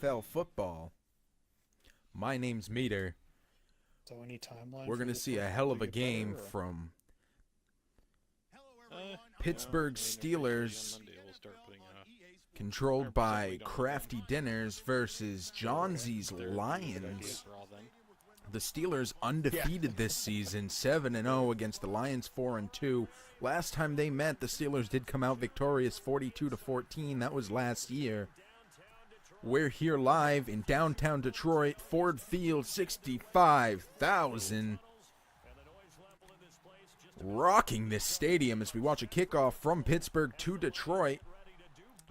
TPCFL football. My name's Meter. So any timeline? We're going to see a hell of a game from Pittsburgh Steelers, controlled by Crafty Dinners, versus Johnsy's Lions. The Steelers undefeated this season, 7-0 against the Lions, 4-2. Last time they met, the Steelers did come out victorious, 42-14. That was last year. We're here live in downtown Detroit, Ford Field, 65,000. Rocking this stadium as we watch a kickoff from Pittsburgh to Detroit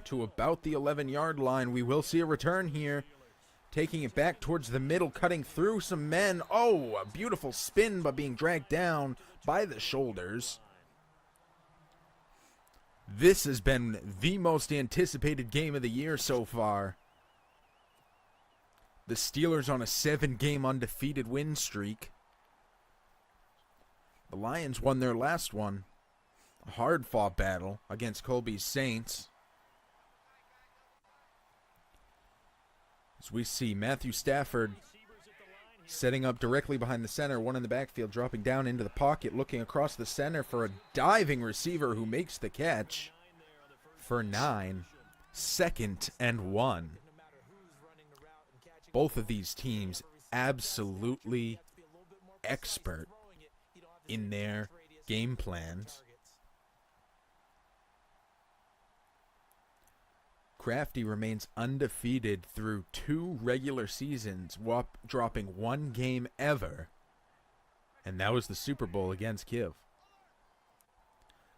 to about the 11-yard line. We will see a return here. Taking it back towards the middle, cutting through some men. Oh, a beautiful spin, but being dragged down by the shoulders. This has been the most anticipated game of the year so far. The Steelers on a 7-game undefeated win streak. The Lions won their last one. A hard-fought battle against Colby's Saints. As we see Matthew Stafford setting up directly behind the center, one in the backfield, dropping down into the pocket, looking across the center for a diving receiver who makes the catch for 9. 2nd and 1. Both of these teams absolutely expert in their game plans. Crafty remains undefeated through 2 regular seasons, dropping 1 game ever. And that was the Super Bowl against Kiev.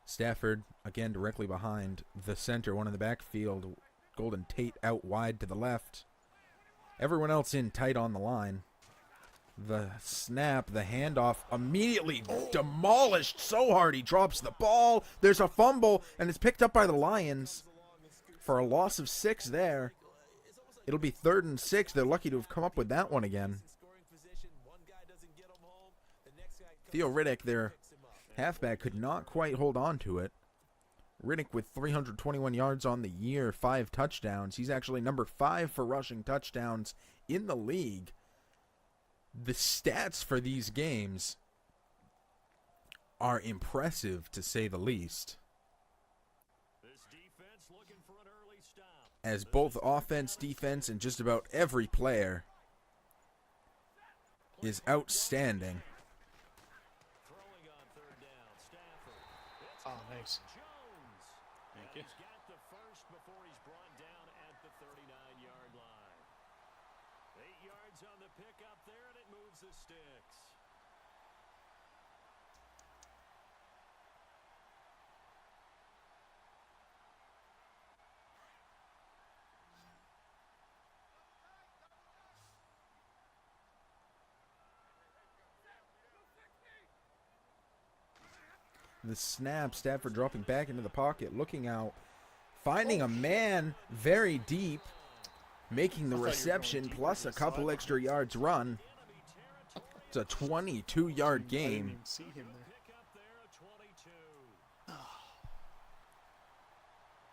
Stafford, again, directly behind the center, one in the backfield. Golden Tate out wide to the left. Everyone else in tight on the line. The snap, the handoff, immediately demolished so hard he drops the ball. There's a fumble, and it's picked up by the Lions. For a loss of 6 there. It'll be 3rd and 6. They're lucky to have come up with that one again. Theo Riddick, their halfback, could not quite hold on to it. Riddick with 321 yards on the year, 5 touchdowns. He's actually number 5 for rushing touchdowns in the league. The stats for these games are impressive, to say the least, as both offense, defense, and just about every player is outstanding. Oh, nice. Thank you. The snap, Stafford dropping back into the pocket, looking out, finding a man very deep, making the reception plus a couple extra yards run. It's a 22-yard game. I didn't even see him there.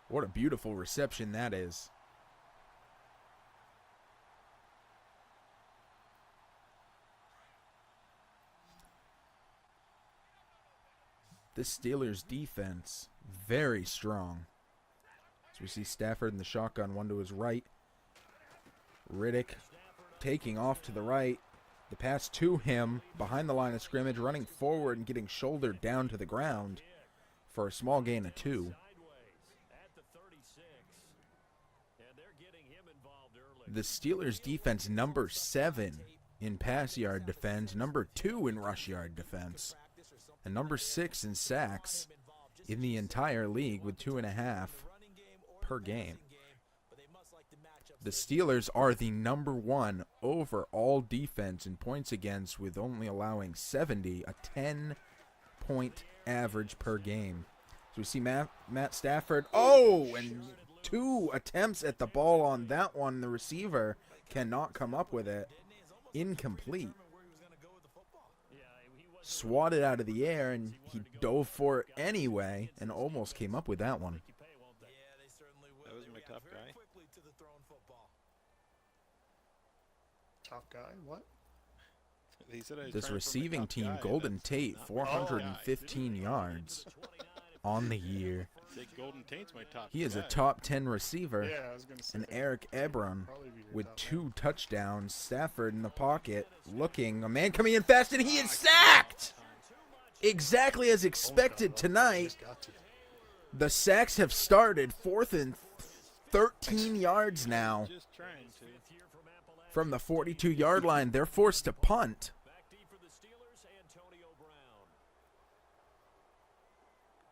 What a beautiful reception that is. The Steelers defense, very strong. As we see Stafford in the shotgun, one to his right. Riddick taking off to the right. The pass to him behind the line of scrimmage, running forward and getting shouldered down to the ground for a small gain of 2. The Steelers defense, number 7 in pass yard defense, number 2 in rush yard defense, and number 6 in sacks in the entire league with 2.5 per game. The Steelers are the number 1 overall defense in points against, with only allowing 70, a 10-point average per game. So we see Matt Stafford. Oh, and 2 attempts at the ball on that one. The receiver cannot come up with it. Incomplete. Swatted out of the air, and he dove for it anyway and almost came up with that one. That was my top guy. top guy. What? He said I was This trying to receiving top team, guy, Golden that's Tate, not 415 yards on the year. I say Golden Tate's my top He is a guy. top 10 receiver. Yeah, I was gonna say. And Eric Ebron Probably be your with top 2 touchdowns. Stafford in the pocket, looking. A man coming in fast, and he is sacked! Exactly as expected tonight. Just got to. The sacks have started. 4th and 13 yards now. Just trying to. From the 42-yard line, they're forced to punt.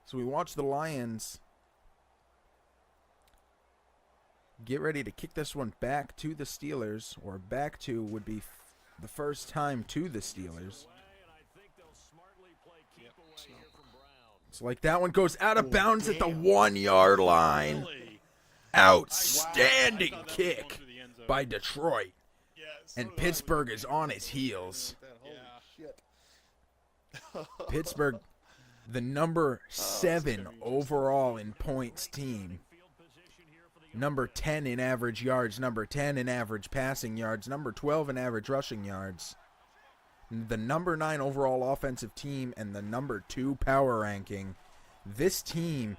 So we watch the Lions get ready to kick this one back to the Steelers, or back to would be the first time to the Steelers. It's like that one goes out of bounds at the 1-yard line. Really? Outstanding Wow. I thought that was kick going through the end zone. by Detroit. Yeah, And Pittsburgh is on his heels. Holy Yeah. shit. Pittsburgh, the number 7 overall in points team. Number 10 in average yards, number 10 in average passing yards, number 12 in average rushing yards. The number 9 overall offensive team and the number 2 power ranking. This team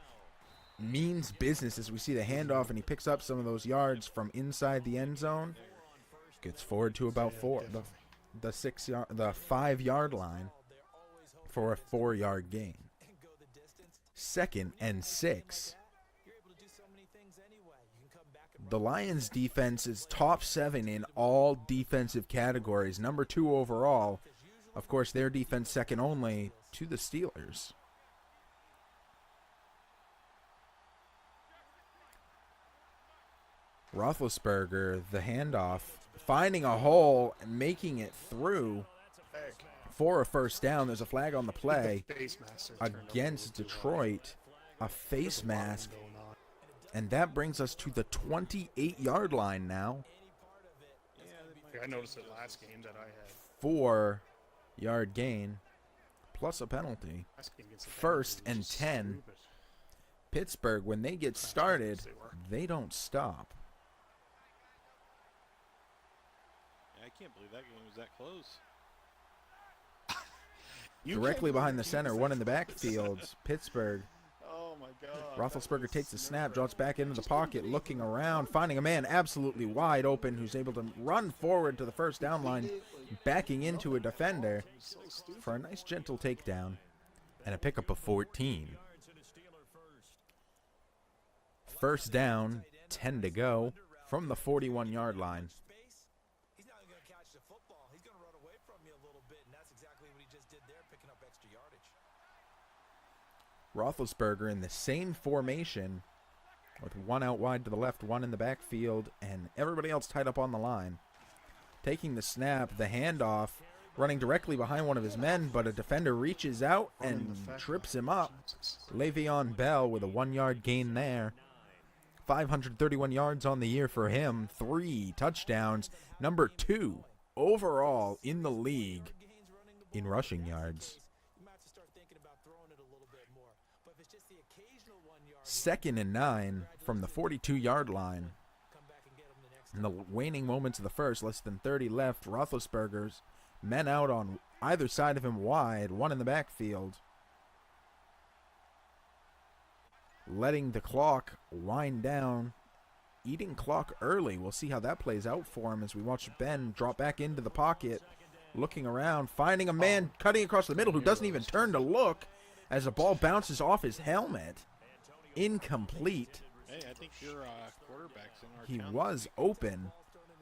means business as we see the handoff and he picks up some of those yards from inside the end zone. Gets forward to about the 5-yard line for a 4-yard gain. 2nd and 6. The Lions defense is top 7 in all defensive categories. Number 2 overall. Of course, their defense second only to the Steelers. Roethlisberger, the handoff, finding a hole and making it through for a first down. There's a flag on the play against Detroit. A face mask. And that brings us to the 28-yard line now. I noticed it last game that I had. 4-yard gain plus a penalty. Last game against the First Bengals, it was and just 10. stupid. Pittsburgh, when they get started, they don't stop. I can't believe that game was that close. Directly behind the center, one in the backfield. Pittsburgh. Oh my God. Roethlisberger takes the snap, drops back into the pocket, looking around, finding a man absolutely wide open who's able to run forward to the first down line, backing into a defender for a nice gentle takedown and a pickup of 14. First down, 10 to go from the 41-yard line. He's not going to catch the football. He's going to run away from you a little bit, and that's exactly what he just did there, picking up extra yardage. Roethlisberger in the same formation with one out wide to the left, one in the backfield, and everybody else tied up on the line. Taking the snap, the handoff, running directly behind one of his men, but a defender reaches out and trips him up. Le'Veon Bell with a 1-yard gain there. 531 yards on the year for him, 3 touchdowns, number 2 overall in the league in rushing yards. You might have to start thinking about throwing it a little bit more. But if it's just the occasional 1-yard, 2nd and 9 from the 42-yard line. come back and get him the next In the waning moments of the first, less than 30 left, Roethlisberger's men out on either side of him wide, one in the backfield. Letting the clock wind down, eating clock early. We'll see how that plays out for him as we watch Ben drop back into the pocket, looking around, finding a man cutting across the middle who doesn't even turn to look as the ball bounces off his helmet. Incomplete. Hey, I think your quarterback's in our He town. was open,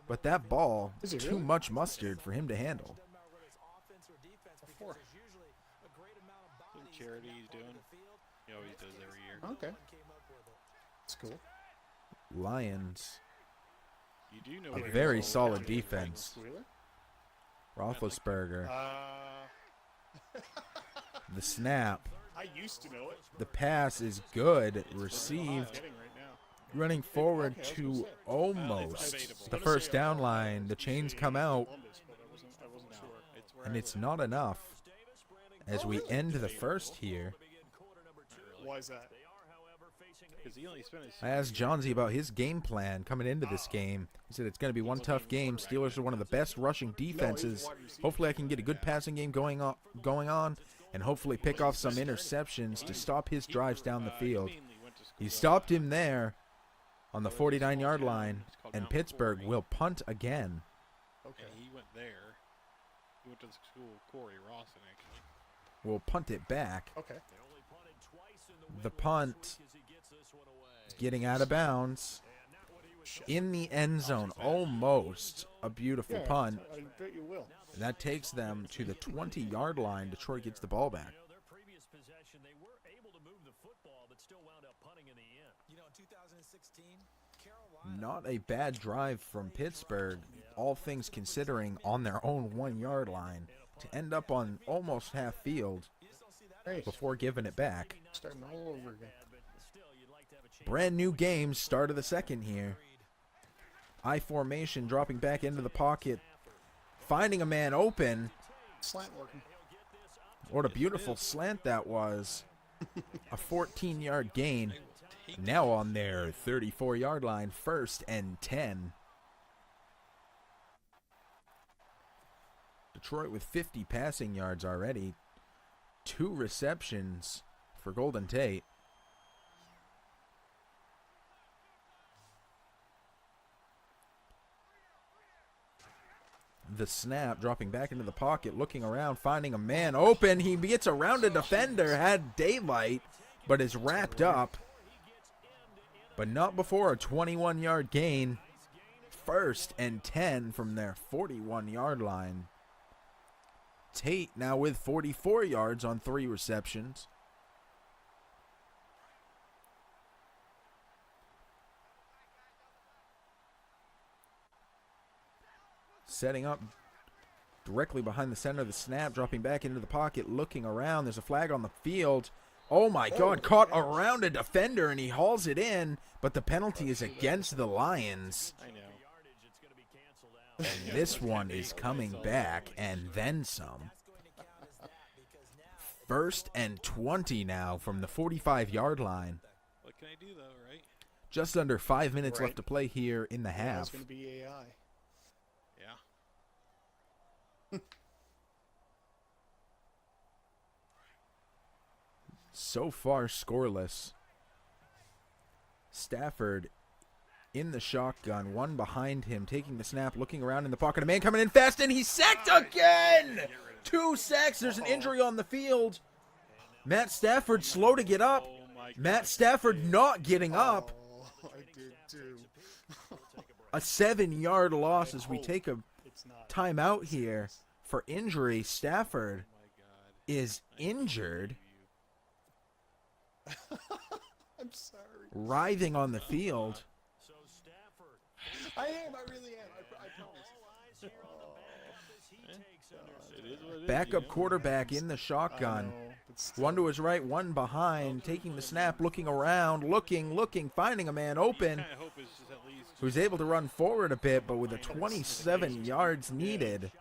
but that ball, Is he too really? much mustard for him to handle. doesn't matter whether it's offense or defense, because there's usually a great amount of Some bodies charity in he's that part doing. of the field. He always does every year. Okay. One came up with it. It's cool. Lions, You do know a where very you're solid going. defense. Squealer? Roethlisberger, Uh, the snap, I used to know it. the pass is good, I'm received, getting right now. running forward Okay, I was to gonna say. almost debatable. the first down line. The chains come out, Columbus, but I wasn't No, sure. it's where and I it's live. not enough as we end the first here. Why is that? Because he only spent his I asked Johnsy about his game plan coming into this game. He said it's going to be one tough game. Steelers are one of the best rushing defenses. Hopefully I can get a good passing game going on, and hopefully pick off some interceptions to stop his drives down the field. He stopped him there on the 49-yard line, and Pittsburgh will punt again. Okay. And he went there. He went to the school of Corey Rawson, actually. We'll punt it back. Okay. The punt is getting out of bounds in the end zone. Almost a beautiful punt. I bet you will. And that takes them to the 20-yard line. Detroit gets the ball back. Their previous possession, they were able to move the football, but still wound up punting in the end. You know, in 2016, Carolina. Not a bad drive from Pittsburgh, all things considering, on their own 1-yard line to end up on almost half field Hey, before giving it back. starting all over again. Brand new game, start of the second here. I formation, dropping back into the pocket, finding a man open. Slant working. What a beautiful slant that was. A 14-yard gain. Now on their 34-yard line, 1st and 10. Detroit with 50 passing yards already. 2 receptions for Golden Tate. The snap, dropping back into the pocket, looking around, finding a man open. He gets around a defender, had daylight, but is wrapped up. But not before a 21-yard gain. 1st and 10 from their 41-yard line. Tate now with 44 yards on 3 receptions. Setting up directly behind the center of the snap, dropping back into the pocket, looking around. There's a flag on the field. Oh my God, caught around a defender and he hauls it in, but the penalty is against the Lions. I know. And this one is coming back and then some. 1st and 20 now from the 45-yard line. What can I do, though, right? Just under 5 minutes left to play here in the It's half. going to be AI. Yeah. So far scoreless. Stafford in the shotgun, one behind him, taking the snap, looking around in the pocket. A man coming in fast, and he's sacked again! 2 sacks. There's an injury on the field. Matt Stafford slow to get up. Oh, my God. Matt Stafford not getting up. Oh, I did too. A 7-yard loss as we take a It's not. timeout here for injury. Stafford Oh, my God. is injured, I'm sorry. writhing on the field. So Stafford, I am. I really am. I promise. all eyes here on the back as he takes under It is what it is, Backup you know? quarterback in the shotgun. I know, but still. One to his right, one behind, taking the snap, looking around, looking, finding a man open, Kinda hope it's just at least who's able to run forward a bit, but with a 27 yards needed.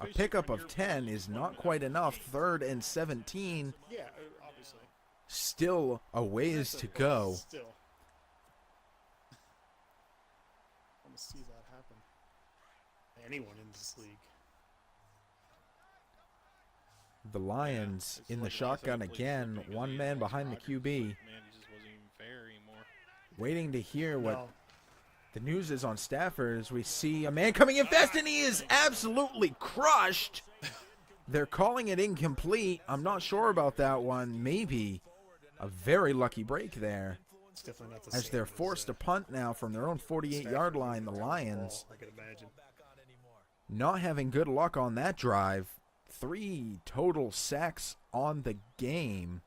A pickup of 10 is not quite enough. 3rd and 17, Yeah, obviously. still a ways to go. Still. I want to see that happen. Anyone in this league. The Lions It's in the like last shotgun time we played again, something, one you man know, behind the Rodgers, QB, Man, it just wasn't even fair anymore. waiting to hear what No. the news is on Stafford as we see a man coming in fast, and he is absolutely crushed. They're calling it incomplete. I'm not sure about that one. Maybe a very lucky break there, It's definitely not the as same they're forced to punt now from their own 48-yard line. The Lions I can imagine. not having good luck on that drive. 3 total sacks on the game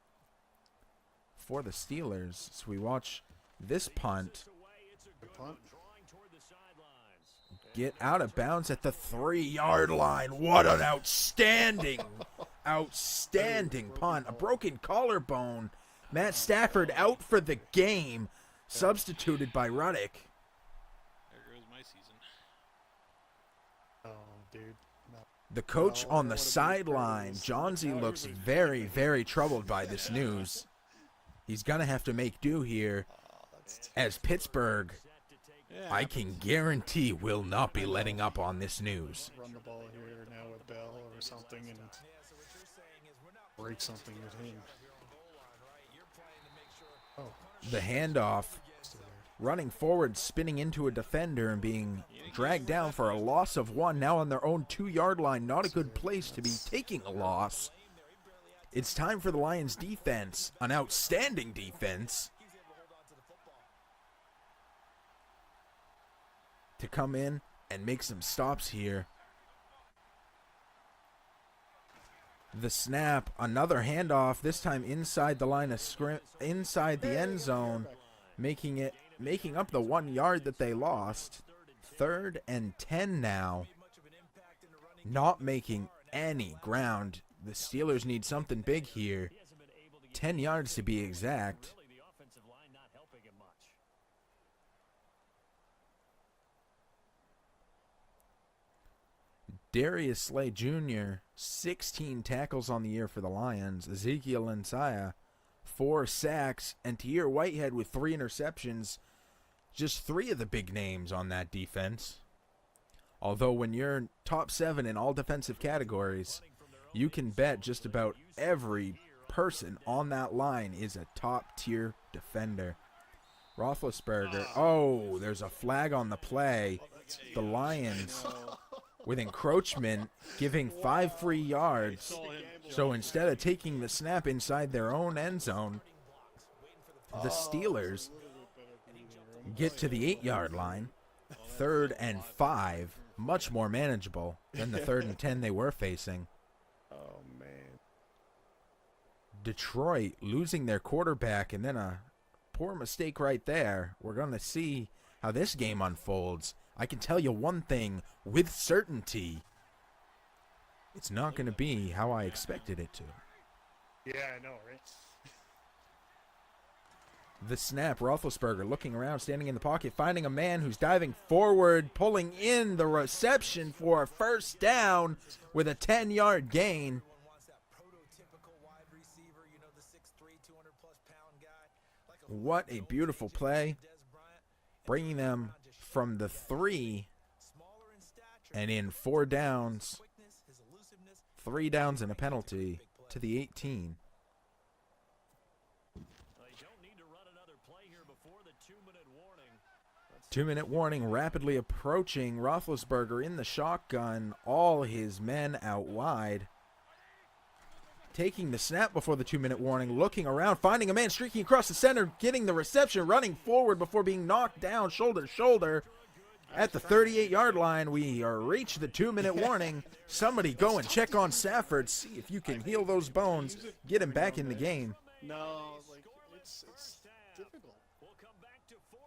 for the Steelers. So we watch this punt Good punt. get out of bounds at the 3-yard line. What an outstanding punt. A broken collarbone. Matt Stafford out for the game, substituted by Ruddick. There goes my season. Oh, dude. No. The coach Well, on the what a great sideline, praise. Johnsy, Now looks everybody- very, very troubled by this news. He's going to have to make do here, as Pittsburgh, Yeah, I can guarantee, will not be letting up on this news. Run the ball here now with Bell or something and break something with him. Oh, The handoff, still there. running forward, spinning into a defender and being dragged down for a loss of 1. Now on their own 2-yard line. Not a good place to be taking a loss. It's time for the Lions defense, an outstanding defense, to come in and make some stops here. The snap, another handoff, this time inside the line of inside the end zone, making up the 1 yard that they lost. 3rd and 10 now. Not making any ground. The Steelers need something big here. 10 yards to be exact. Really, the offensive line not helping him much. Darius Slay Jr., 16 tackles on the year for the Lions. Ezekiel Ensaya, 4 sacks. And Tahir Whitehead with 3 interceptions. Just 3 of the big names on that defense. Although when you're top 7 in all defensive categories, you can bet just about every person on that line is a top-tier defender. Roethlisberger. Oh, there's a flag on the play. The Lions, with encroachment, giving 5 free yards. So instead of taking the snap inside their own end zone, the Steelers get to the 8-yard line. 3rd and 5, much more manageable than the 3rd and 10 they were facing. Oh, man. Detroit losing their quarterback, and then a poor mistake right there. We're going to see how this game unfolds. I can tell you one thing with certainty. It's not going to be how I expected it to. Yeah, I know, right? The snap, Roethlisberger looking around, standing in the pocket, finding a man who's diving forward, pulling in the reception for a first down with a 10-yard gain. What a beautiful play, bringing them from the 3 and in 4 downs, 3 downs and a penalty, to the 18. They don't need to run another play here before the 2-minute warning. 2-minute warning rapidly approaching. Roethlisberger in the shotgun, all his men out wide. Taking the snap before the 2-minute warning, looking around, finding a man streaking across the center, getting the reception, running forward before being knocked down shoulder to shoulder. At the 38-yard line, we are reached the 2-minute warning. Somebody go and check on Safford, see if you can heal those bones, get him back in the game. No, like, it's difficult.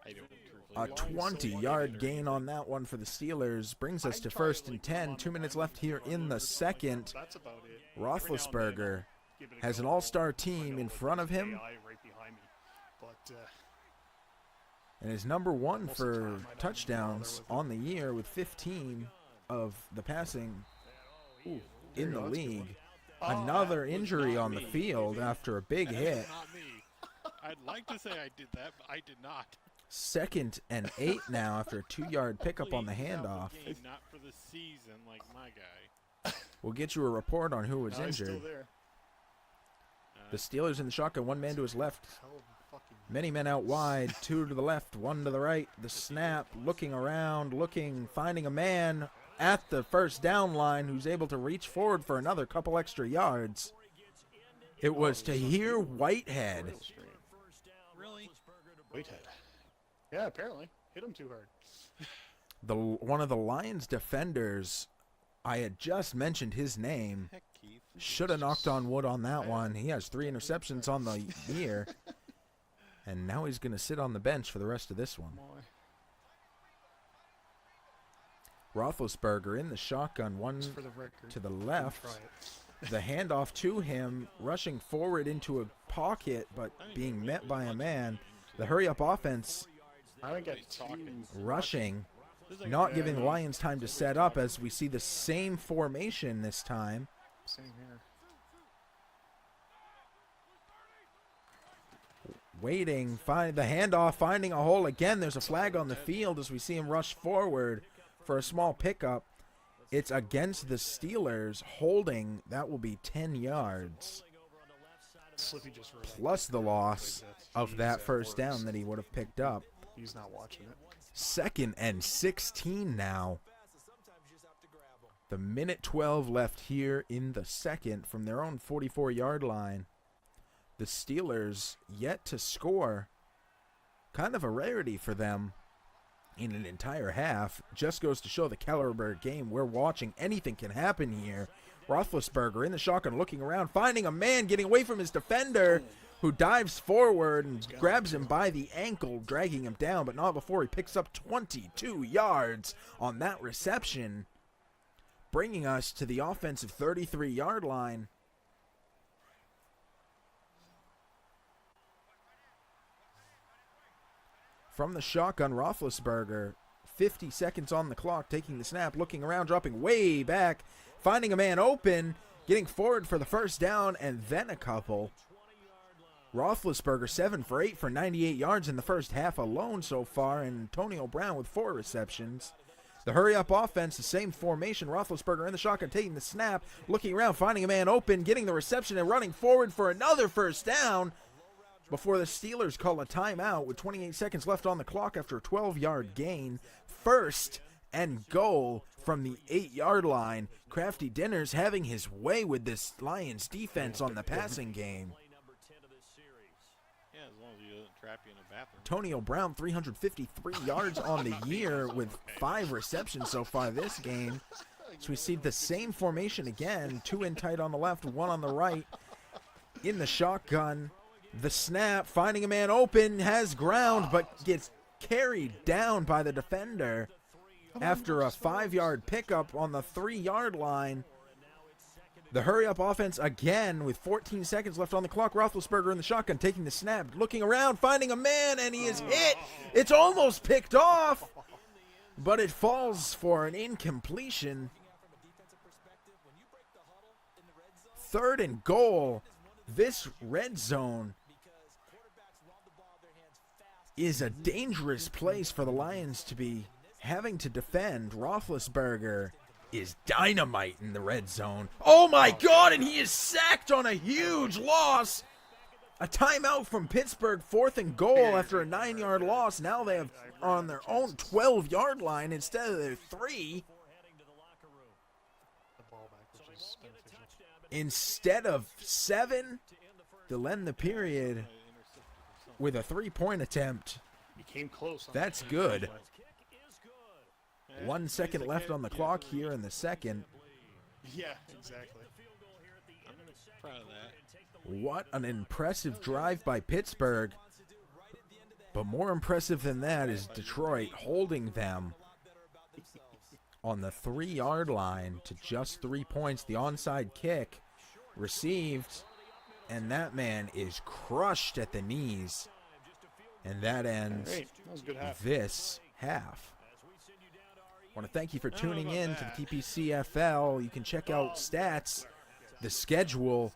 I don't A 20-yard gain on that one for the Steelers brings us to 1st and 10. 2 minutes left here in the second. That's about it. Roethlisberger has an all-star team in front of him Right behind me. But, and is number 1 for touchdowns on the year with 15 of the passing in the league. Another injury on the field after a big hit. Not me. I'd like to say I did that, but I did not. 2nd and 8 now after a 2-yard pickup on the handoff. Game, not for the season like my guy. We'll get you a report on who was no, he's still injured. there. The Steelers in the shotgun, 1 man to his left. Hell of a fucking Many men out wide, 2 to the left, 1 to the right. The snap, looking around, finding a man at the first down line who's able to reach forward for another couple extra yards. It was Tahir Whitehead. Really? Whitehead. Yeah, apparently. Hit him too hard. One of the Lions defenders, I had just mentioned his name. Heck, Keith. Should have knocked on wood on that one. He has 3 interceptions on the year. And now he's going to sit on the bench for the rest of this one. Roethlisberger in the shotgun, 1 Just for the record. to the Try left. it. The handoff to him, rushing forward into a pocket, but being met by a man. The hurry-up offense I don't get talking. rushing, This is like not giving the Lions time to set up as we see the same formation this time. Same here. Waiting, find the handoff, finding a hole again. There's a flag on the field as we see him rush forward for a small pickup. It's against the Steelers, holding. That will be 10 yards. Slippy just really Plus the loss of that first works. down that he would have picked up. He's not watching it. 2nd and 16 now. The minute 12 left here in the second from their own 44-yard line. The Steelers yet to score. Kind of a rarity for them in an entire half. Just goes to show the caliber game we're watching. Anything can happen here. Roethlisberger in the shotgun looking around, finding a man, getting away from his defender, who dives forward and grabs him by the ankle, dragging him down, but not before he picks up 22 yards on that reception, bringing us to the offensive 33-yard line. From the shotgun, Roethlisberger, 50 seconds on the clock, taking the snap, looking around, dropping way back, finding a man open, getting forward for the first down, and then a couple. Roethlisberger 7 for 8 for 98 yards in the first half alone so far, and Antonio Brown with 4 receptions. The hurry-up offense, the same formation. Roethlisberger in the shotgun, taking the snap, looking around, finding a man open, getting the reception, and running forward for another first down before the Steelers call a timeout with 28 seconds left on the clock after a 12-yard gain. 1st and goal from the 8-yard line. Crafty Dinners having his way with this Lions defense on the passing game. Yeah, as long as he doesn't trap you in a bathroom. Antonio Brown, 353 yards on the year with 5 receptions so far this game. So we see the same formation again. 2 in tight on the left, 1 on the right. In the shotgun, the snap, finding a man open, has ground, but gets carried down by the defender after a 5-yard pickup on the 3-yard line. The hurry-up offense again with 14 seconds left on the clock. Roethlisberger in the shotgun, taking the snap, looking around, finding a man, and he is hit. It's almost picked off, but it falls for an incompletion. 3rd and goal. This red zone is a dangerous place for the Lions to be having to defend. Roethlisberger is dynamite in the red zone. Oh my God, and he is sacked on a huge loss. A timeout from Pittsburgh, 4th and goal after a 9-yard loss. Now they have on their own 12-yard line instead of their 3. The ball back, which is beneficial. Instead of 7, they'll end the period with a 3-point attempt. He came close. That's good. 1 second left on the clock here in the second. Yeah, exactly. I'm proud of that. What an impressive drive by Pittsburgh. But more impressive than that is Detroit holding them on the 3-yard line to just 3 points. The onside kick received, and that man is crushed at the knees. And that ends Great. That was a good half. this half. I want to thank you for tuning in to the TPCFL. You can check out stats, the schedule,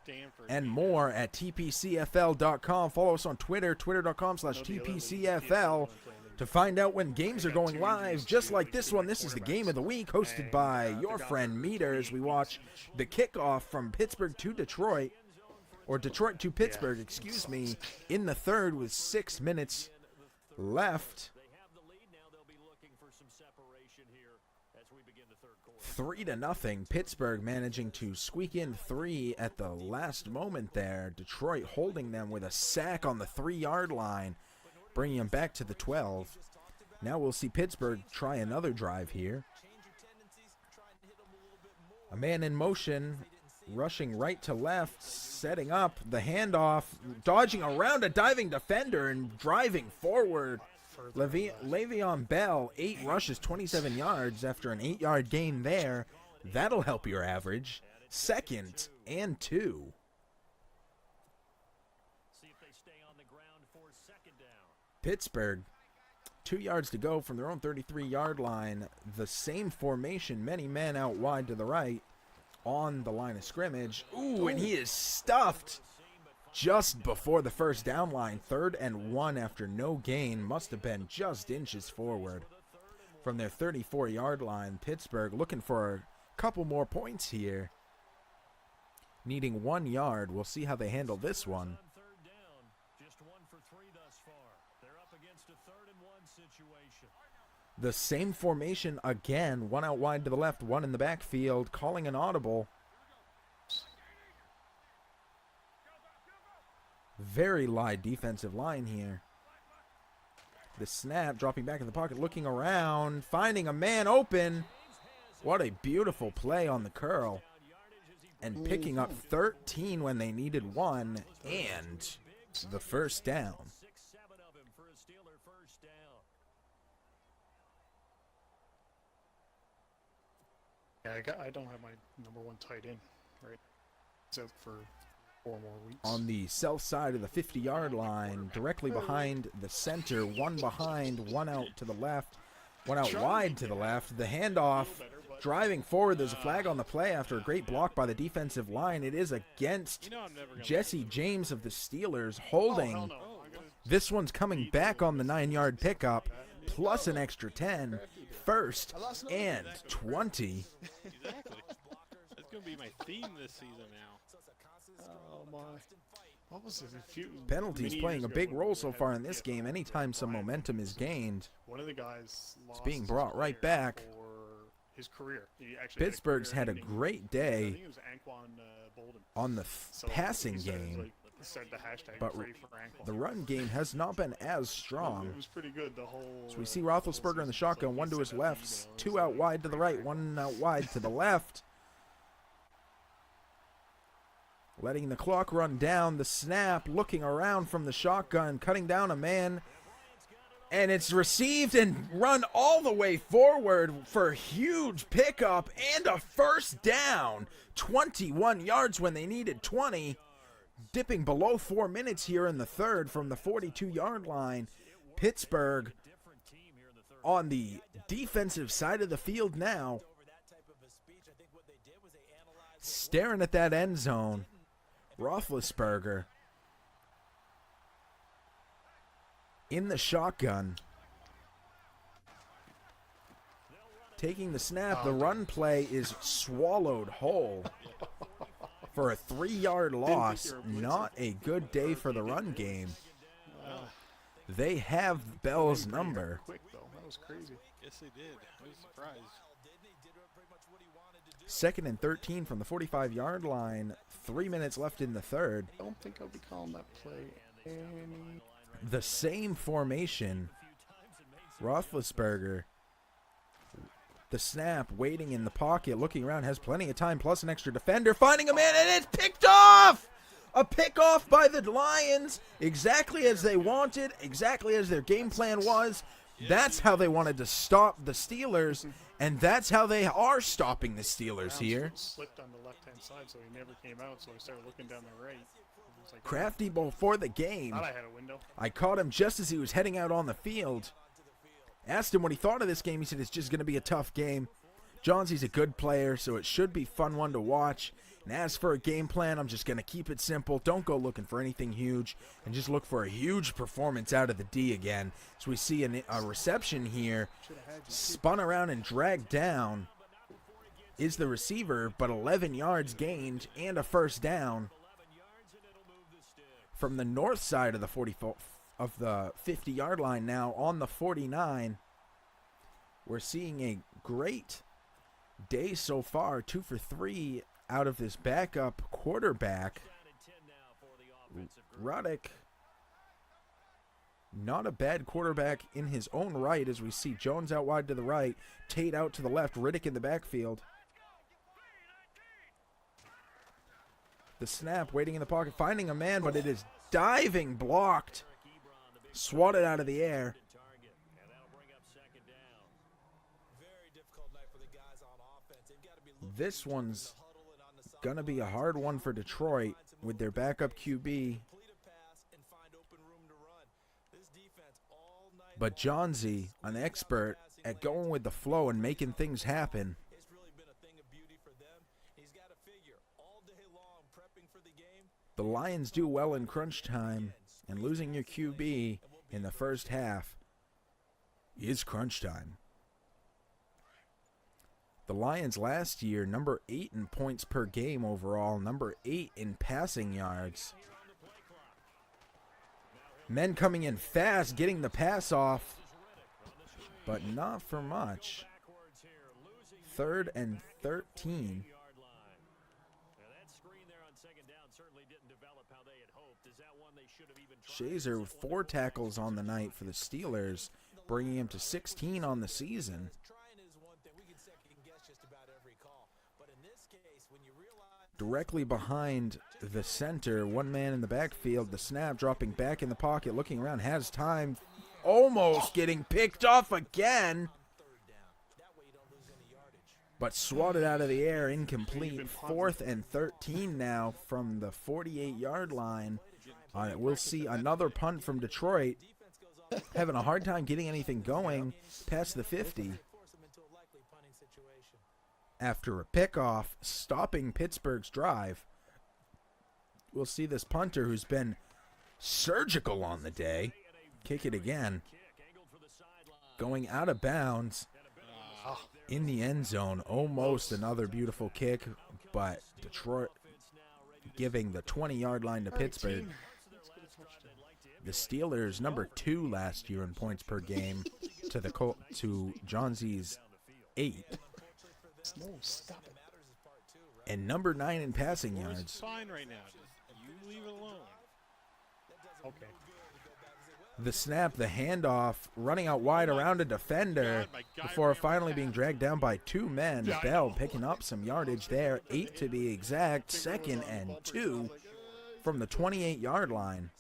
and more at tpcfl.com. Follow us on Twitter, twitter.com/tpcfl, to find out when games are going live, just like this one. This is the Game of the Week, hosted by your friend Meters. We watch the kickoff from Pittsburgh to Detroit, or Detroit to Pittsburgh, excuse me, in the third with 6 minutes left. 3-0. Pittsburgh managing to squeak in 3 at the last moment there. Detroit holding them with a sack on the 3-yard line, bringing them back to the 12. Now we'll see Pittsburgh try another drive here. A man in motion, rushing right to left, setting up the handoff, dodging around a diving defender and driving forward. Le'Veon Bell, 8 rushes, 27 yards after an 8-yard gain there. That'll help your average. 2nd and 2. Pittsburgh, 2 yards to go from their own 33-yard line. The same formation, many men out wide to the right on the line of scrimmage. Ooh, and he is stuffed just before the first down line. 3rd and 1 after no gain. Must have been just inches forward from their 34-yard line. Pittsburgh looking for a couple more points here. Needing 1 yard. We'll see how they handle this one. Just 1 for 3 thus far. They're up against a 3rd and 1 situation. The same formation again. 1 out wide to the left, 1 in the backfield. Calling an audible. Very light defensive line here. The snap, dropping back in the pocket, looking around, finding a man open. What a beautiful play on the curl. And picking up 13 when they needed 1, and the first down. 6-7 of him for a Steeler first down. Yeah, I don't have my number 1 tight end, right? It's out for 4 more weeks. On the south side of the 50-yard line, directly behind the center, 1 behind, 1 out to the left, 1 out wide to the left. The handoff, driving forward. There's a flag on the play after a great block by the defensive line. It is against Jesse James of the Steelers, holding. This one's coming back on the 9-yard pickup, plus an extra 10. 1st and 20. Exactly. That's going to be my theme this season now. Oh my. What was it? A few Penalties many playing years a ago big when role we so had far in this TPCFL, game. Anytime some momentum is gained, one of the guys lost being his brought right player back. for his career. He actually Pittsburgh's had a career-ending- great I day think it was Anquan Bolden. on the So passing he said, game. like, said the hashtag but pray for Anquan. The run game has not been as strong. It was pretty good the whole. So we see the whole Roethlisberger in the season. shotgun, So he 1 to said his that, left, you know, 2 out wide to the right, 1 out wide to the left. Letting the clock run down. The snap, looking around from the shotgun, cutting down a man. And it's received and run all the way forward for a huge pickup and a first down. 21 yards when they needed 20. Dipping below 4 minutes here in the 3rd from the 42-yard line. Pittsburgh on the defensive side of the field now, staring at that end zone. Roethlisberger in the shotgun, taking the snap. The run play is swallowed whole for a 3-yard loss. Not a good day for the run game. They have Bell's number. Quick though, that was crazy. Yes, they did. I was surprised. 2nd and 13 from the 45-yard line. 3 minutes left in the 3rd. I don't think I'll be calling that play any. The same formation. Roethlisberger. The snap, waiting in the pocket, looking around, has plenty of time, plus an extra defender, finding a man, and it's picked off! A pick-off by the Lions, exactly as they wanted, exactly as their game plan was. That's how they wanted to stop the Steelers, and that's how they are stopping the Steelers here. Slipped on the left-hand side, so he never came out, so I started looking down the right. It was like, Crafty before the game. thought I had a window. I caught him just as he was heading out on the field. Asked him what he thought of this game. He said it's just going to be a tough game. Johnson's a good player, so it should be a fun one to watch. And as for a game plan, I'm just going to keep it simple. Don't go looking for anything huge, and just look for a huge performance out of the D again. So we see a reception here. Spun around and dragged down is the receiver, but 11 yards gained and a first down from the north side of the 50-yard line now on the 49. We're seeing a great day so far, 2 for 3 out of this backup quarterback. Ruddick, not a bad quarterback in his own right, as we see Jones out wide to the right, Tate out to the left, Riddick in the backfield. The snap, waiting in the pocket, finding a man, but it is diving blocked. Swatted out of the air. This one's going to be a hard one for Detroit with their backup QB. But Johnsy, an expert at going with the flow and making things happen. It's really been a thing of beauty for them. He's got to figure all day long prepping for the game. The Lions do well in crunch time, and losing your QB in the first half is crunch time. The Lions last year, number 8 in points per game overall, number 8 in passing yards. Men coming in fast, getting the pass off, but not for much. 3rd and 13. Shazer with 4 tackles on the night for the Steelers, bringing him to 16 on the season. Directly behind the center, one man in the backfield, the snap, dropping back in the pocket, looking around, has time, almost getting picked off again, but swatted out of the air, incomplete. 4th and 13 now from the 48-yard line. We'll see another punt from Detroit, having a hard time getting anything going past the 50. After a pickoff, stopping Pittsburgh's drive. We'll see this punter, who's been surgical on the day, kick it again. Going out of bounds in the end zone. Almost another beautiful kick, but Detroit giving the 20-yard line to Pittsburgh. The Steelers, number 2 last year in points per game, to Johnsey's 8. No, stop it. And number 9 in passing yards. It's fine right now. Just you leave it alone. Okay. The snap, the handoff, running out wide around a defender before finally being dragged down by 2 men. Bell picking up some yardage there, 8 to be exact. 2nd and 2 from the 28-yard line.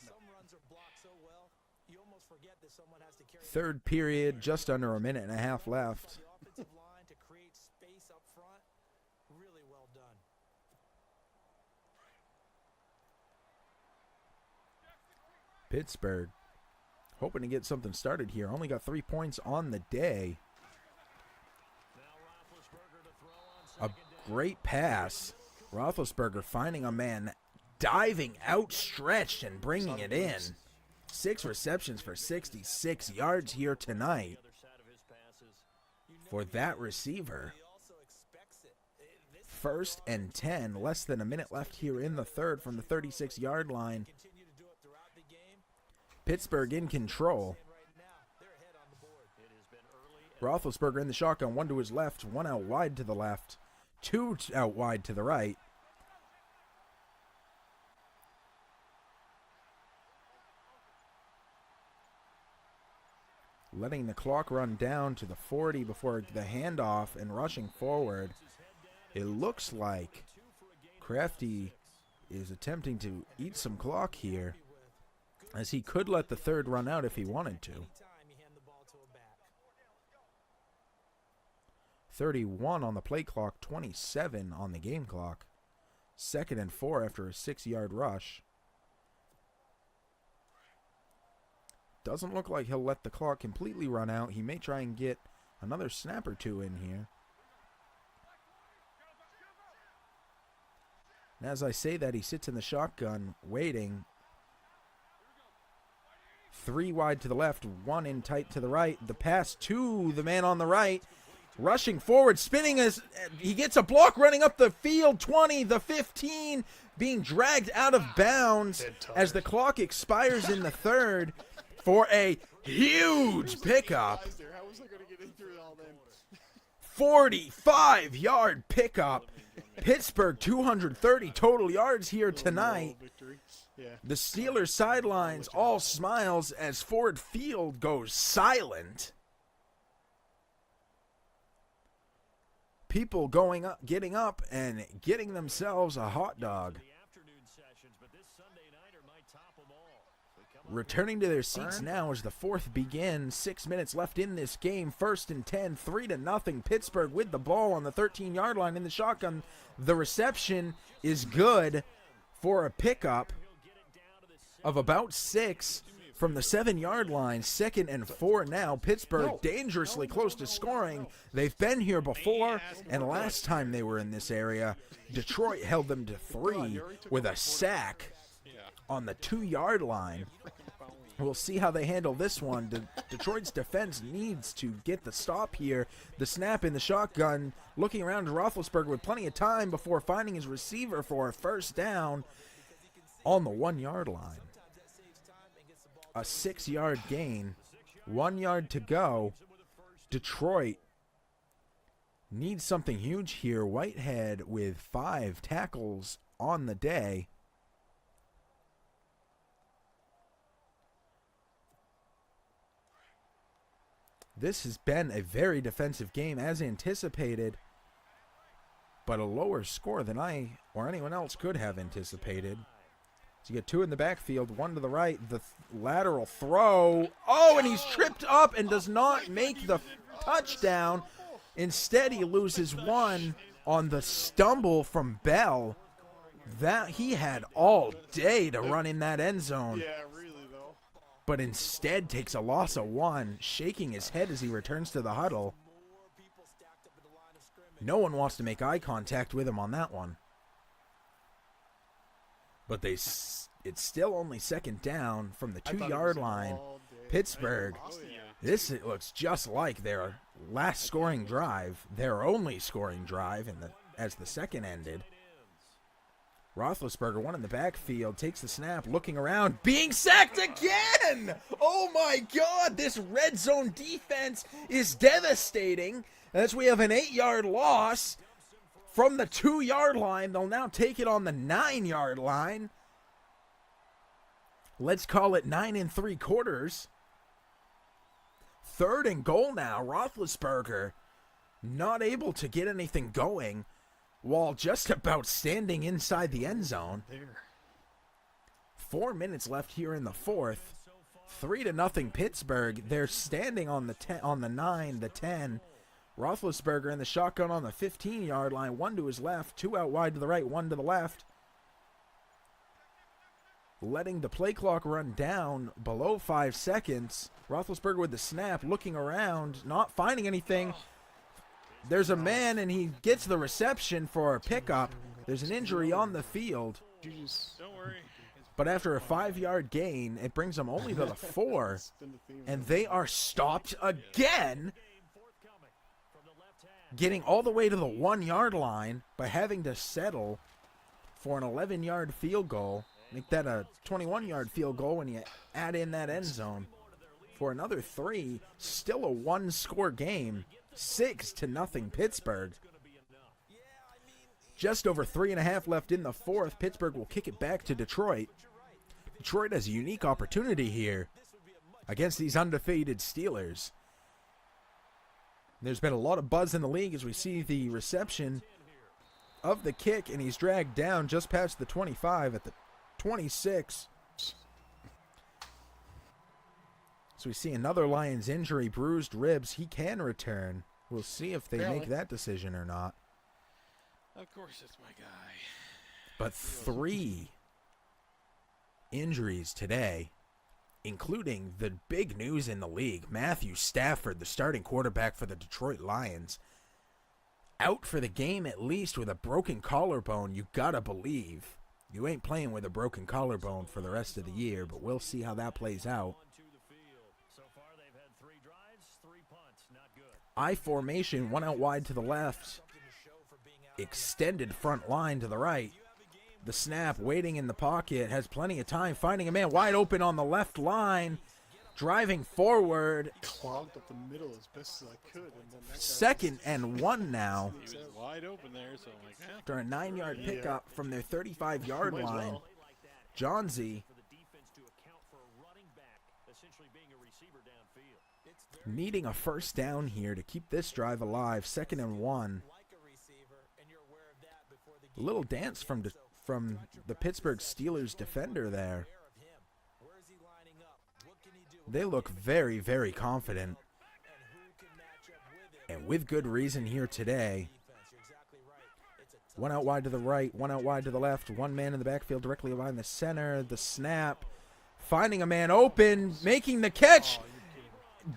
3rd period, just under a minute and a half left. Pittsburgh hoping to get something started here. Only got 3 points on the day. A great pass. Roethlisberger finding a man, diving outstretched and bringing it in. 6 receptions for 66 yards here tonight for that receiver. 1st and 10, less than a minute left here in the 3rd from the 36-yard line. Pittsburgh in control. Roethlisberger in the shotgun, 1 to his left, 1 out wide to the left, 2 out wide to the right. Letting the clock run down to the 40 before the handoff and rushing forward. It looks like Crafty is attempting to eat some clock here, as he could let the 3rd run out if he wanted to. 31 on the play clock, 27 on the game clock. 2nd and 4 after a 6-yard rush. Doesn't look like he'll let the clock completely run out. He may try and get another snap or 2 in here. And as I say that, he sits in the shotgun, waiting. 3 wide to the left, 1 in tight to the right. The pass to the man on the right. Rushing forward, spinning as he gets a block, running up the field. 20, the 15, being dragged out of bounds as the clock expires in the 3rd for a huge pickup. 45-yard pickup. Pittsburgh 230 total yards here tonight. The Steelers sidelines all smiles as Ford Field goes silent. People going up, getting up and getting themselves a hot dog. Returning to their seats now as the 4th begins. 6 minutes left in this game. 1st and 10, 3-0. Pittsburgh with the ball on the 13-yard line in the shotgun. The reception is good for a pickup of about 6 from the 7-yard line. 2nd and 4 now. Pittsburgh dangerously close to scoring. They've been here before, and last time they were in this area, Detroit held them to 3 with a sack on the 2-yard line. We'll see how they handle this one. Detroit's defense needs to get the stop here. The snap in the shotgun, looking around to Roethlisberger with plenty of time before finding his receiver for a first down on the 1-yard line. A 6-yard gain, 1 yard to go. Detroit needs something huge here. Whitehead with 5 tackles on the day. This has been a very defensive game as anticipated, but a lower score than I or anyone else could have anticipated. So you get 2 in the backfield, 1 to the right, the lateral throw. Oh, and he's tripped up and does not make the touchdown. Instead, he loses 1 on the stumble from Bell. That he had all day to run in that end zone. Yeah, really though. But instead takes a loss of 1, shaking his head as he returns to the huddle. No one wants to make eye contact with him on that one. But it's still only second down from the 2-yard line. Pittsburgh, it looks just like their last scoring drive, their only scoring drive as the second ended. Roethlisberger, 1 in the backfield, takes the snap, looking around, being sacked again! Oh my God, this red zone defense is devastating. As we have an 8-yard loss from the 2-yard line. They'll now take it on the 9-yard line. Let's call it 9 3/4. 3rd and goal now. Roethlisberger not able to get anything going while just about standing inside the end zone. 4 minutes left here in the 4th. 3-0 Pittsburgh. They're standing on the 9, the 10. Roethlisberger in the shotgun on the 15-yard line. 1 to his left, 2 out wide to the right, 1 to the left. Letting the play clock run down below 5 seconds. Roethlisberger with the snap, looking around, not finding anything. There's a man, and he gets the reception for a pickup. There's an injury on the field. Don't worry. But after a 5-yard gain, it brings them only to the 4. And they are stopped again, getting all the way to the 1-yard line by having to settle for an 11-yard field goal. Make that a 21-yard field goal when you add in that end zone. For another 3, still a 1-score game. 6-0 Pittsburgh. Just over 3.5 left in the 4th. Pittsburgh will kick it back to Detroit. Detroit has a unique opportunity here against these undefeated Steelers. There's been a lot of buzz in the league as we see the reception of the kick, and he's dragged down just past the 25 at the 26. So we see another Lions injury, bruised ribs. He can return. We'll see if they make that decision or not. Of course it's my guy. But 3 injuries today, including the big news in the league. Matthew Stafford, the starting quarterback for the Detroit Lions, out for the game at least with a broken collarbone. You gotta believe you ain't playing with a broken collarbone for the rest of the year, but we'll see how that plays out. I formation, 1 out wide to the left, extended front line to the right. The snap, waiting in the pocket, has plenty of time, finding a man wide open on the left line, driving forward. Clogged up the middle as best as I could. And then that 2nd and 1 now. He was wide open there, so I'm like, After a 9-yard pickup from their 35-yard line, Johnsy needing a first down here to keep this drive alive. 2nd and 1. A little dance from the Pittsburgh Steelers defender there. They look very, very confident, and with good reason here today. 1 out wide to the right, 1 out wide to the left, 1 man in the backfield directly behind the center. The snap, finding a man open, making the catch,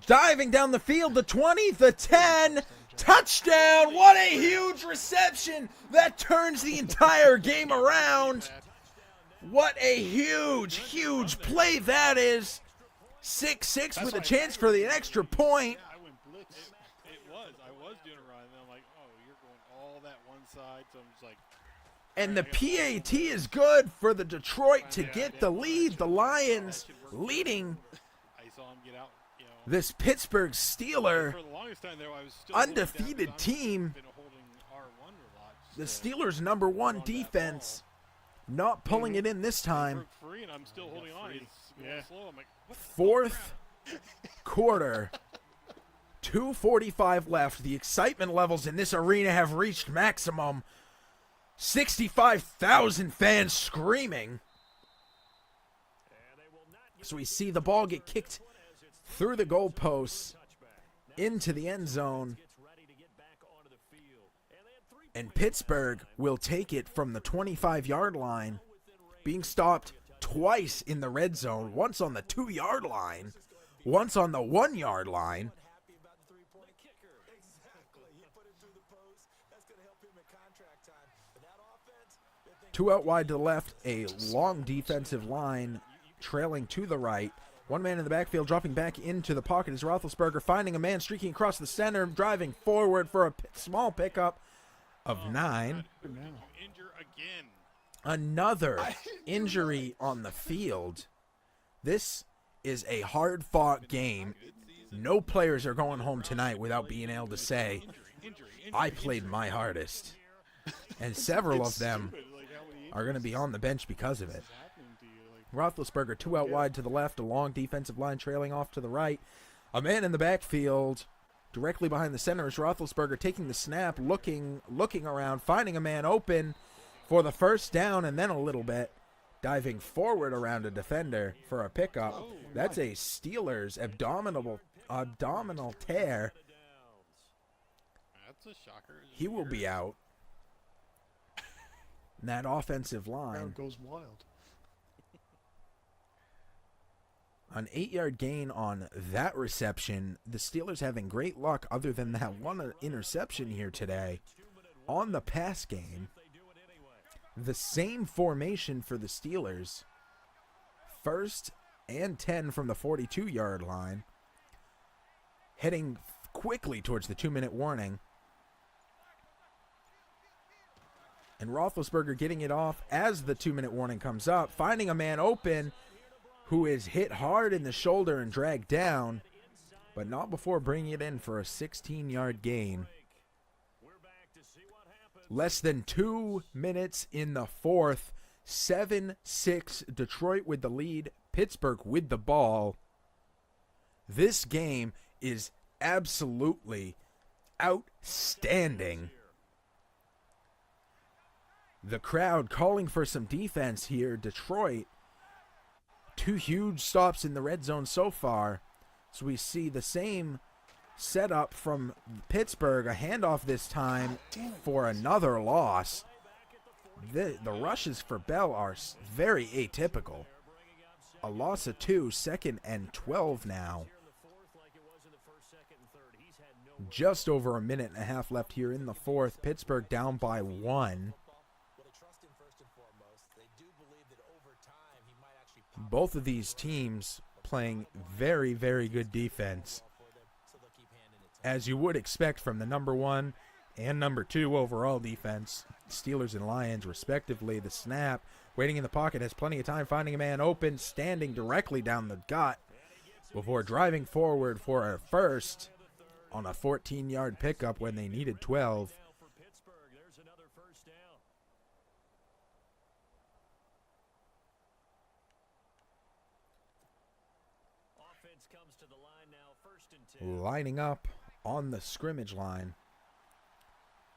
diving down the field, the 20, the 10, touchdown. What a huge reception that turns the entire game around. What a huge play that is. 6-6 with a chance for the extra point. Yeah, I went blitz. I was doing a run, and then I'm like, oh, you're going all that one side, so I'm just like. And the PAT is good for the Detroit to get the lead. The Lions leading I saw him get out, this Pittsburgh Steeler For the longest time there, I was still undefeated team. Been holding R1 a lot. The Steelers' number one defense not pulling it in this time. Broke free, and I'm still holding on. He's going slow. I'm like, what the Fourth quarter. 2:45 left. The excitement levels in this arena have reached maximum. 65,000 fans screaming. So we see the ball get kicked through the goalposts into the end zone. And Pittsburgh will take it from the 25-yard line, being stopped twice in the red zone, once on the 2-yard line, once on the 1-yard line. Happy about the three-point kicker. Exactly. You put it through the post. That's going to help him in contract time. But that offense, they're thinking, 2 out wide to the left, a long defensive line trailing to the right. One man in the backfield dropping back into the pocket is Roethlisberger, finding a man streaking across the center, driving forward for a small pickup of 9. injure again. Another injury on the field. This is a hard-fought game. No players are going home tonight without being able to say, I played my hardest. And several of them are going to be on the bench because of it. Roethlisberger 2 out wide to the left, a long defensive line trailing off to the right. A man in the backfield directly behind the center is Roethlisberger taking the snap, looking around, finding a man open for the first down, and then a little bit diving forward around a defender for a pickup. That's a Steelers abdominal tear. That's a shocker. He will be out. And that offensive line. Crowd goes wild. An 8-yard gain on that reception. The Steelers having great luck other than that one interception here today on the pass game. The same formation for the Steelers. 1st and 10 from the 42-yard line. Heading quickly towards the 2-minute warning. And Roethlisberger getting it off as the 2-minute warning comes up. Finding a man open who is hit hard in the shoulder and dragged down, but not before bringing it in for a 16-yard gain. Less than 2 minutes in the fourth. 7-6, Detroit with the lead, Pittsburgh with the ball. This game is absolutely outstanding. The crowd calling for some defense here. Detroit, 2 huge stops in the red zone so far. So we see the same setup from Pittsburgh. A handoff this time for another loss. The rushes for Bell are very atypical. A loss of 2, 2nd and 12 now. Just over a minute and a half left here in the fourth. Pittsburgh down by 1. Both of these teams playing very, very good defense, as you would expect from the number 1 and number 2 overall defense. Steelers and Lions, respectively. The snap, waiting in the pocket, has plenty of time, finding a man open, standing directly down the gut before driving forward for a first on a 14-yard pickup when they needed 12. Lining up on the scrimmage line.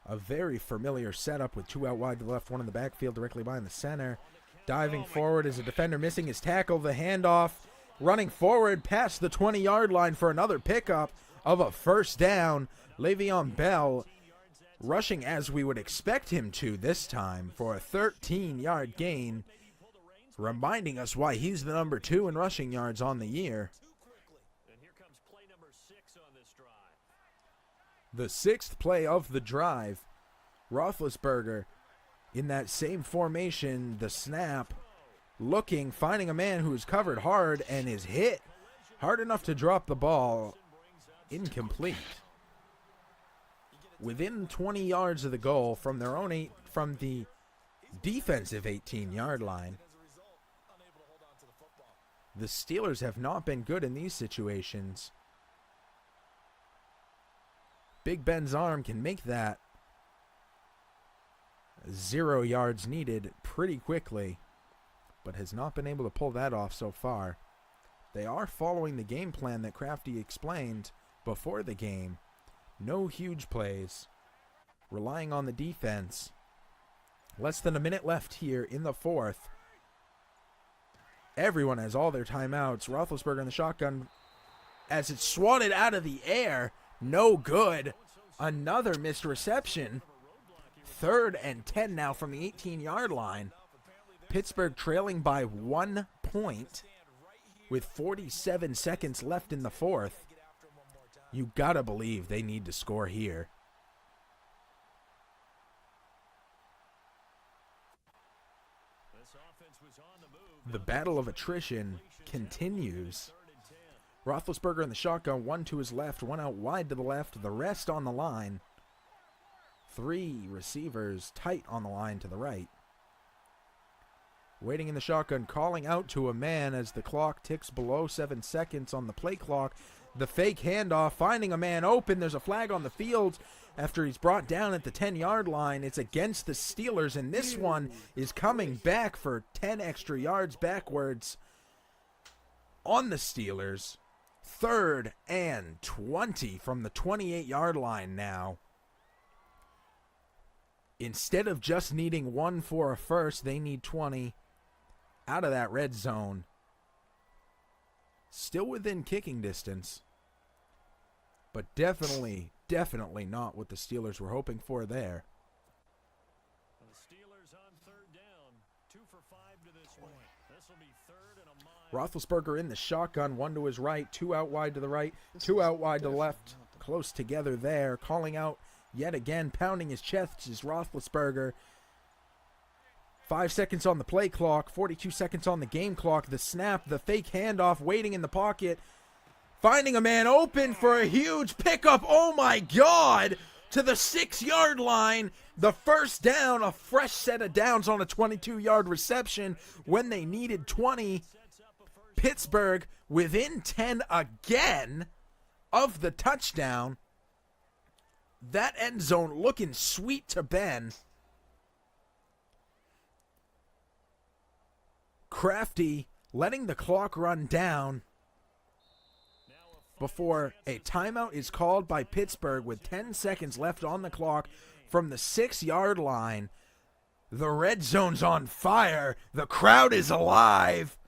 A very familiar setup with 2 out wide to the left, 1 in the backfield directly behind the center. Diving forward as a defender missing his tackle. The handoff, running forward past the 20-yard line for another pickup of a first down. Le'Veon Bell rushing as we would expect him to this time for a 13-yard gain, reminding us why he's the number 2 in rushing yards on the year. The 6th play of the drive. Roethlisberger in that same formation. The snap looking, finding a man who is covered hard and is hit hard enough to drop the ball. Incomplete. Within 20 yards of the goal from their own from the defensive 18-yard line. The Steelers have not been good in these situations. Big Ben's arm can make that 0 yards needed pretty quickly, but has not been able to pull that off so far. They are following the game plan that Crafty explained before the game. No huge plays, relying on the defense. Less than a minute left here in the fourth. Everyone has all their timeouts. Roethlisberger in the shotgun as it's swatted out of the air. No good. Another missed reception. 3rd and 10 now from the 18-yard line. Pittsburgh trailing by 1 point with 47 seconds left in the fourth. You gotta believe they need to score here. The battle of attrition continues. Roethlisberger in the shotgun, 1 to his left, 1 out wide to the left, the rest on the line. 3 receivers tight on the line to the right. Waiting in the shotgun, calling out to a man as the clock ticks below 7 seconds on the play clock. The fake handoff, finding a man open. There's a flag on the field after he's brought down at the 10-yard line. It's against the Steelers, and this one is coming back for 10 extra yards backwards on the Steelers. 3rd and 20 from the 28-yard line now. Instead of just needing 1 for a first, they need 20 out of that red zone. Still within kicking distance, but definitely not what the Steelers were hoping for there. The Steelers on 3rd down, 2 for 5 to this point. This will be 3rd and a mile. Roethlisberger in the shotgun, 1 to his right, 2 out wide to the right, 2 out wide to the left, close together there, calling out yet again, pounding his chest is Roethlisberger. 5 seconds on the play clock, 42 seconds on the game clock. The snap, the fake handoff, waiting in the pocket. Finding a man open for a huge pickup. Oh my God! To the 6-yard line. The first down, a fresh set of downs on a 22-yard reception when they needed 20. Pittsburgh within 10 again of the touchdown. That end zone looking sweet to Ben. Crafty letting the clock run down before a timeout is called by Pittsburgh with 10 seconds left on the clock from the 6-yard line. The red zone's on fire. The crowd is alive.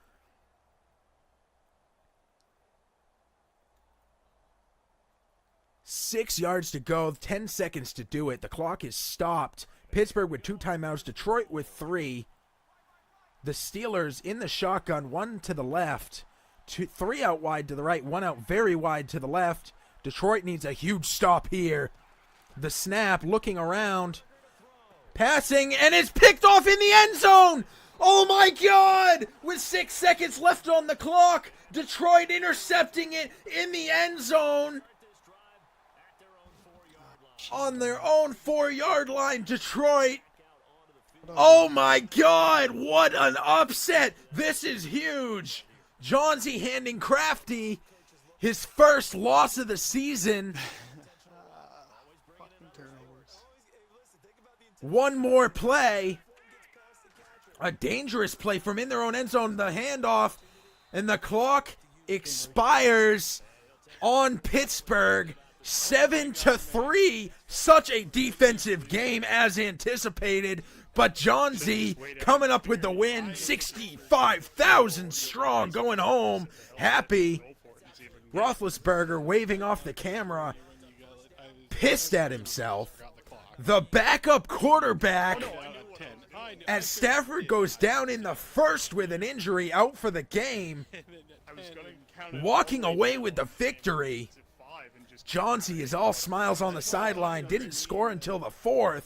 Six yards to go, 10 seconds to do it. The clock is stopped. Pittsburgh with 2 timeouts, Detroit with 3. The Steelers in the shotgun, 1 to the left, 3 out wide to the right, 1 out very wide to the left. Detroit needs a huge stop here. The snap, looking around, passing, and it's picked off in the end zone. Oh my God! With 6 seconds left on the clock, Detroit intercepting it in the end zone. On their own 4-yard line, Detroit. Oh my God, what an upset. This is huge. Johnsy handing Crafty his first loss of the season. One more play. A dangerous play from in their own end zone. The handoff, and the clock expires on Pittsburgh. 7-3. Such a defensive game as anticipated. But Johnsy coming up with the win, 65,000 strong, going home happy. Roethlisberger waving off the camera, pissed at himself. The backup quarterback, as Stafford goes down in the first with an injury, out for the game, walking away with the victory. Johnsy is all smiles on the sideline, didn't score until the 4th.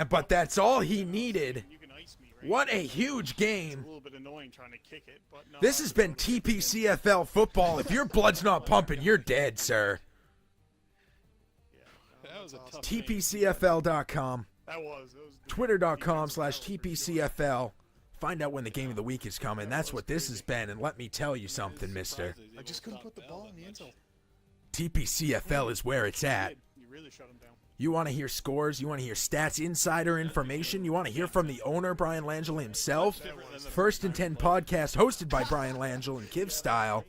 But that's all he needed ice me. Right? What a huge It's game. a little bit annoying trying to kick it, but no. This has been TPCFL football. If your blood's not pumping, you're dead, sir. Yeah, That was a awesome. tough game. TPCFL.com, That was Twitter.com/TPCFL. Find out when the game of the week is coming. That's what this has been, and let me tell you something, mister. I just couldn't put the ball in the end zone. TPCFL is where it's at. You really shut him down. You want to hear scores? You want to hear stats, insider information? You want to hear from the owner, Brian Langell himself? First and 10 podcast hosted by Brian Langell and Kiv Style.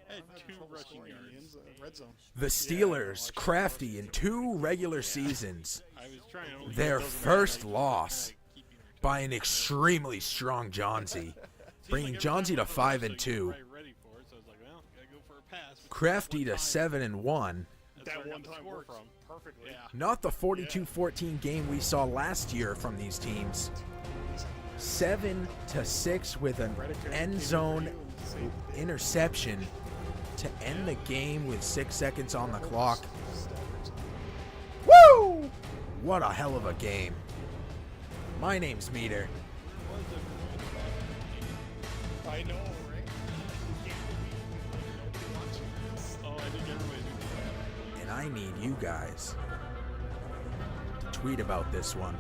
Had 2 rushing Scoring in the yards. red zone. The Steelers, crafty in 2 regular seasons, I was trying to their first loss by an extremely strong Johnsy, bringing Johnsy to 5-2, Crafty to 7-1. That one time worked perfectly. Yeah. Not the 42-14 game we saw last year from these teams. 7-6 with an end zone interception to end the game with 6 seconds on the clock. Woo! What a hell of a game. My name's Meter. I know, right? Oh, I think everybody's And I need you guys to tweet about this one.